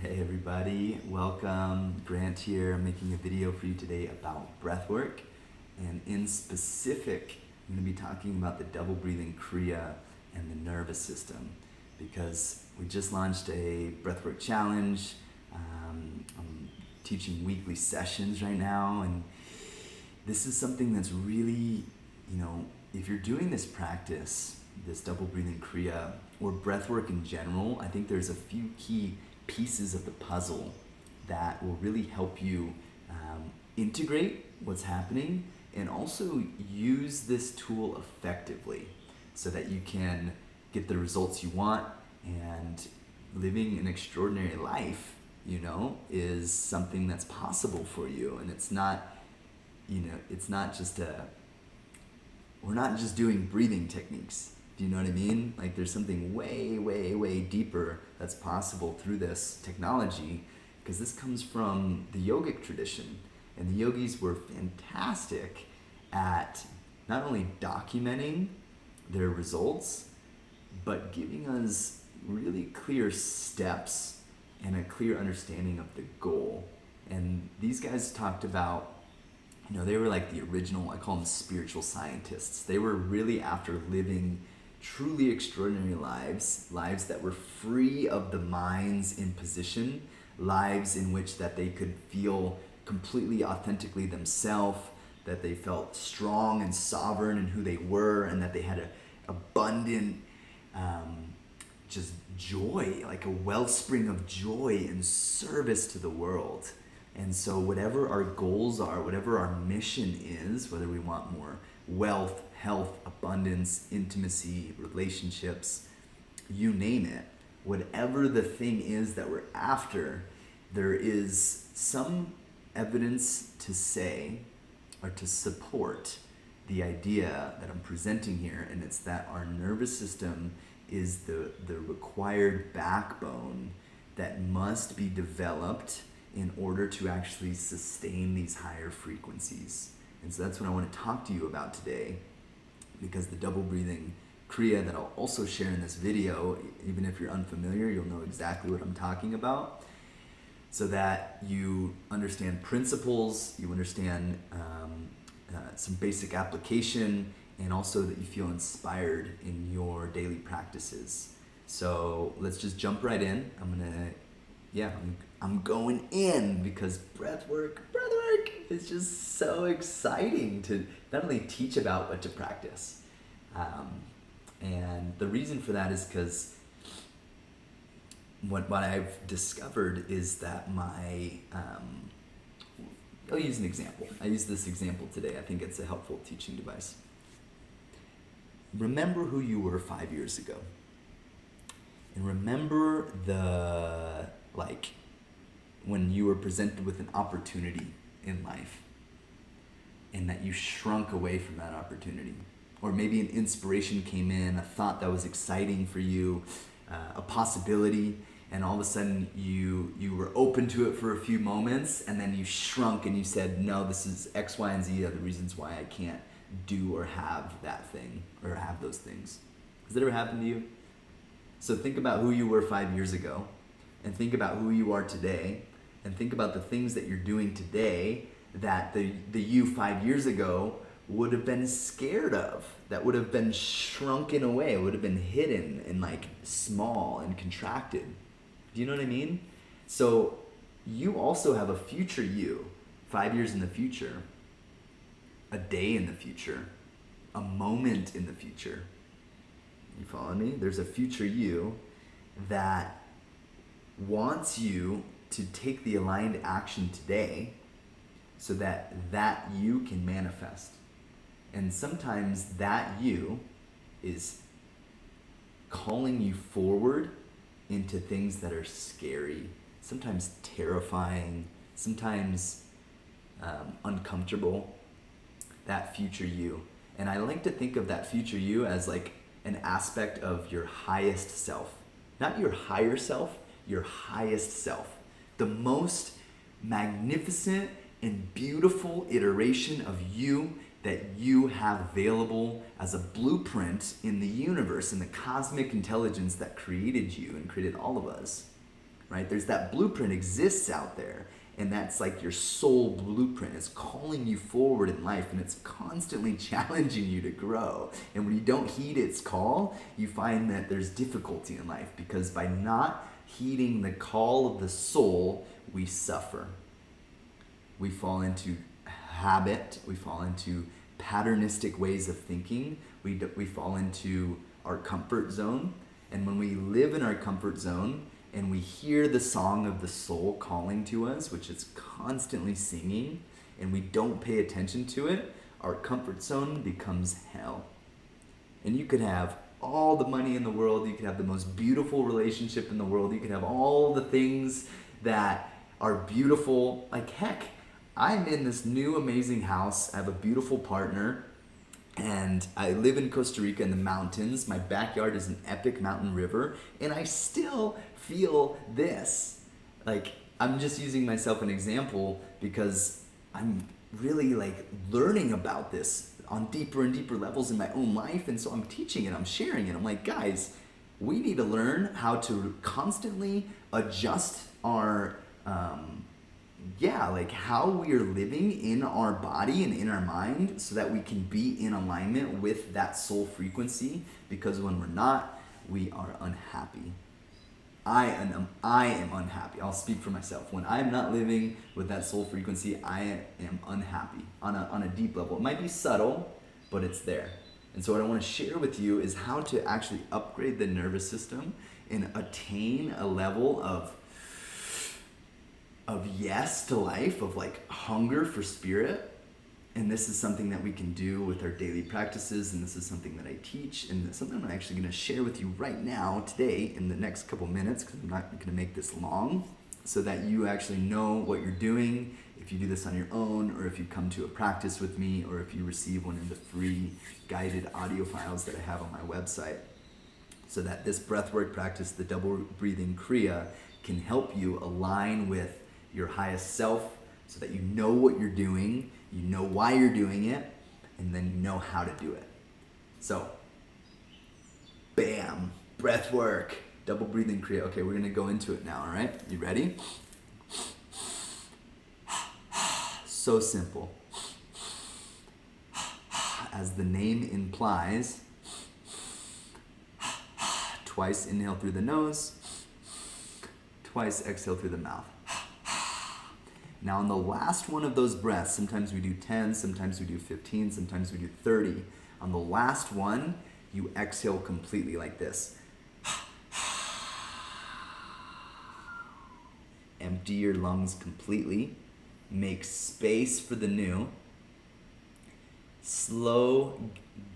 Hey everybody, welcome. Grant here. I'm making a video for you today about breathwork, and in specific, I'm going to be talking about the double breathing Kriya and the nervous system, because we just launched a breathwork challenge. I'm teaching weekly sessions right now, and this is something that's really, if you're doing this practice, this double breathing Kriya, or breathwork in general, I think there's a few key pieces of the puzzle that will really help you integrate what's happening and also use this tool effectively so that you can get the results you want. And living an extraordinary life, is something that's possible for you. And it's not, it's not just we're not just doing breathing techniques. Do you know what I mean? Like, there's something way, way, way deeper that's possible through this technology, because this comes from the yogic tradition. And the yogis were fantastic at not only documenting their results, but giving us really clear steps and a clear understanding of the goal. And these guys talked about, they were like the original, I call them spiritual scientists. They were really after living truly extraordinary lives that were free of the mind's imposition, lives in which that they could feel completely authentically themselves, that they felt strong and sovereign in who they were, and that they had an abundant just joy, like a wellspring of joy and service to the world. And so whatever our goals are, whatever our mission is, whether we want more wealth, health, abundance, intimacy, relationships, you name it, whatever the thing is that we're after, there is some evidence to say or to support the idea that I'm presenting here, and it's that our nervous system is the required backbone that must be developed in order to actually sustain these higher frequencies. And so that's what I want to talk to you about today, because the double breathing Kriya that I'll also share in this video, even if you're unfamiliar, you'll know exactly what I'm talking about, so that you understand principles, you understand some basic application, and also that you feel inspired in your daily practices. So let's just jump right in. I'm going in, because breathwork is just so exciting to not only teach about, but to practice. And the reason for that is because what I've discovered is that I'll use an example. I use this example today. I think it's a helpful teaching device. Remember who you were 5 years ago. And remember when you were presented with an opportunity in life and that you shrunk away from that opportunity. Or maybe an inspiration came in, a thought that was exciting for you, a possibility, and all of a sudden you were open to it for a few moments, and then you shrunk and you said, no, this is X, Y, and Z are the reasons why I can't do or have that thing or have those things. Has that ever happened to you? So think about who you were 5 years ago, and think about who you are today, and think about the things that you're doing today that the you 5 years ago would have been scared of, that would have been shrunken away, would have been hidden and small and contracted. Do you know what I mean? So you also have a future you, 5 years in the future, a day in the future, a moment in the future. You follow me? There's a future you that wants you to take the aligned action today so that you can manifest. And sometimes that you is calling you forward into things that are scary, sometimes terrifying, sometimes uncomfortable. That future you. And I like to think of that future you as an aspect of your highest self. Not your higher self, your highest self. The most magnificent and beautiful iteration of you that you have available as a blueprint in the universe, in the cosmic intelligence that created you and created all of us. right? There's that blueprint exists out there, and that's like your soul blueprint. It's calling you forward in life, and it's constantly challenging you to grow. And when you don't heed its call, you find that there's difficulty in life, because by not heeding the call of the soul, we suffer. We fall into habit, we fall into patternistic ways of thinking, we fall into our comfort zone. And when we live in our comfort zone and we hear the song of the soul calling to us, which it's constantly singing, and we don't pay attention to it, our comfort zone becomes hell. And you could have all the money in the world, you could have the most beautiful relationship in the world, you could have all the things that are beautiful. Like, heck, I'm in this new amazing house, I have a beautiful partner, and I live in Costa Rica in the mountains. My backyard is an epic mountain river, and I still feel this. Like, I'm just using myself an example because I'm really like learning about this on deeper and deeper levels in my own life, and so I'm teaching it, I'm sharing it. I'm like, guys, we need to learn how to constantly adjust our how we are living in our body and in our mind, so that we can be in alignment with that soul frequency, because when we're not, we are unhappy. I am unhappy. I'll speak for myself. When I'm not living with that soul frequency, I am unhappy on a deep level. It might be subtle, but it's there. And so what I want to share with you is how to actually upgrade the nervous system and attain a level of yes to life, of like hunger for spirit. And this is something that we can do with our daily practices, and this is something that I teach, and it's something I'm actually going to share with you right now, today, in the next couple minutes, because I'm not going to make this long, so that you actually know what you're doing, if you do this on your own, or if you come to a practice with me, or if you receive one of the free guided audio files that I have on my website, so that this breathwork practice, the double breathing Kriya, can help you align with your highest self, so that you know what you're doing, you know why you're doing it, and then you know how to do it. So, bam, breath work, double breathing Kriya. Okay, we're gonna go into it now, all right? You ready? So simple. As the name implies, twice inhale through the nose, twice exhale through the mouth. Now on the last one of those breaths, sometimes we do 10, sometimes we do 15, sometimes we do 30. On the last one, you exhale completely like this. Empty your lungs completely. Make space for the new. Slow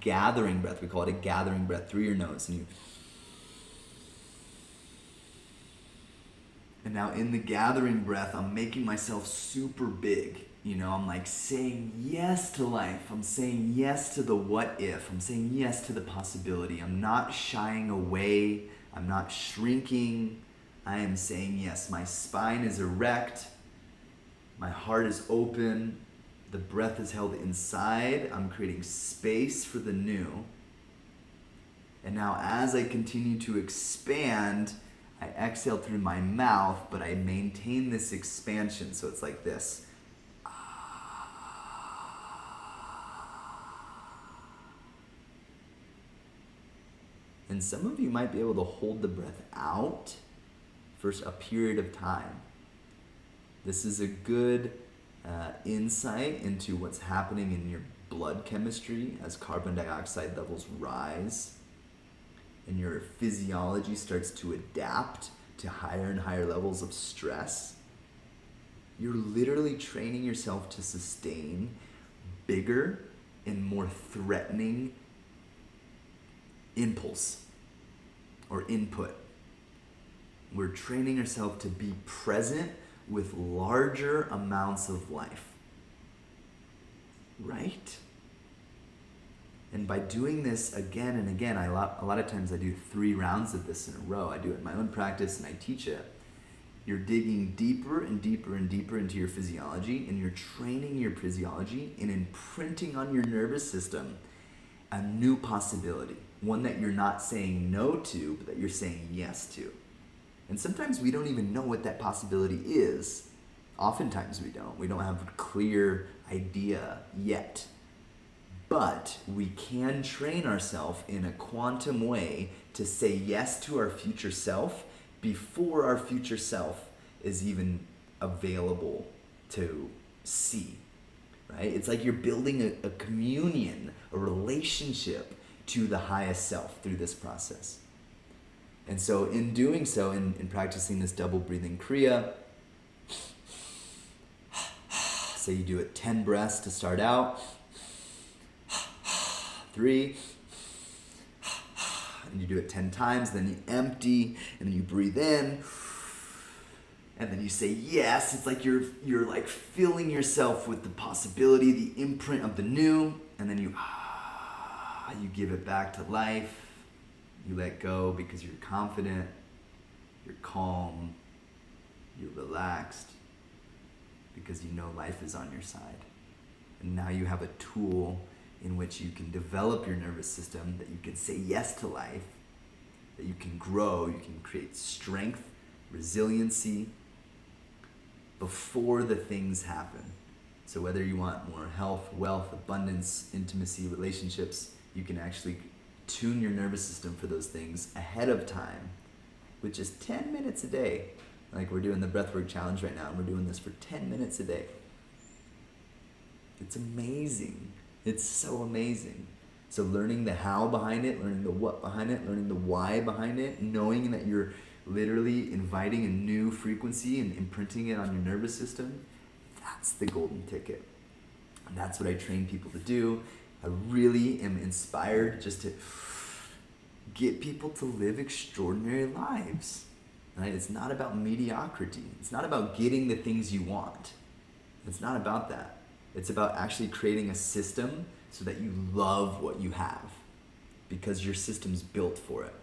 gathering breath. We call it a gathering breath through your nose. And now in the gathering breath, I'm making myself super big. I'm like saying yes to life. I'm saying yes to the what if. I'm saying yes to the possibility. I'm not shying away. I'm not shrinking. I am saying yes. My spine is erect. My heart is open. The breath is held inside. I'm creating space for the new. And now as I continue to expand, I exhale through my mouth, but I maintain this expansion. So it's like this. And some of you might be able to hold the breath out for a period of time. This is a good insight into what's happening in your blood chemistry as carbon dioxide levels rise. And your physiology starts to adapt to higher and higher levels of stress. You're literally training yourself to sustain bigger and more threatening impulse or input. We're training ourselves to be present with larger amounts of life. Right? And by doing this again and again, a lot of times I do 3 rounds of this in a row. I do it in my own practice and I teach it. You're digging deeper and deeper and deeper into your physiology, and you're training your physiology and imprinting on your nervous system a new possibility. One that you're not saying no to, but that you're saying yes to. And sometimes we don't even know what that possibility is. Oftentimes we don't. We don't have a clear idea yet. But we can train ourselves in a quantum way to say yes to our future self before our future self is even available to see, right? It's like you're building a communion, a relationship to the highest self through this process. And so in doing so, in practicing this double breathing Kriya, say you do it 10 breaths to start out, 3, and you do it 10 times, then you empty, and then you breathe in, and then you say yes. It's like you're like filling yourself with the possibility, the imprint of the new, and then you give it back to life. You let go because you're confident, you're calm, you're relaxed, because you know life is on your side. And now you have a tool in which you can develop your nervous system, that you can say yes to life, that you can grow, you can create strength, resiliency before the things happen. So whether you want more health, wealth, abundance, intimacy, relationships, you can actually tune your nervous system for those things ahead of time, which is 10 minutes a day. Like we're doing the breathwork challenge right now, and we're doing this for 10 minutes a day. It's amazing. It's so amazing. So learning the how behind it, learning the what behind it, learning the why behind it, knowing that you're literally inviting a new frequency and imprinting it on your nervous system, that's the golden ticket. And that's what I train people to do. I really am inspired just to get people to live extraordinary lives. Right? It's not about mediocrity. It's not about getting the things you want. It's not about that. It's about actually creating a system so that you love what you have, because your system's built for it,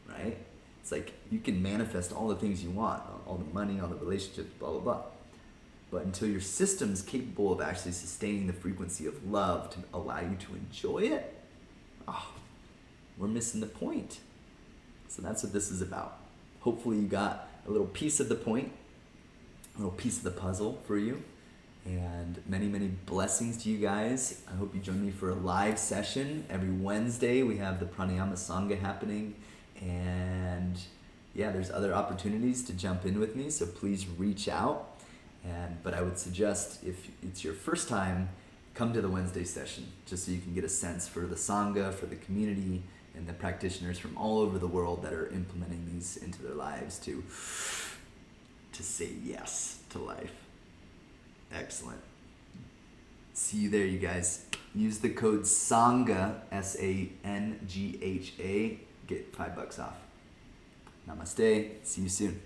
right? It's like you can manifest all the things you want, all the money, all the relationships, blah, blah, blah. But until your system's capable of actually sustaining the frequency of love to allow you to enjoy it, we're missing the point. So that's what this is about. Hopefully you got a little piece of the point, a little piece of the puzzle for you. And many, many blessings to you guys. I hope you join me for a live session. Every Wednesday we have the Pranayama Sangha happening. And yeah, there's other opportunities to jump in with me, so please reach out. But I would suggest, if it's your first time, come to the Wednesday session, just so you can get a sense for the Sangha, for the community, and the practitioners from all over the world that are implementing these into their lives to say yes to life. Excellent. See you there, you guys. Use the code SANGHA, SANGHA, get $5 off. Namaste. See you soon.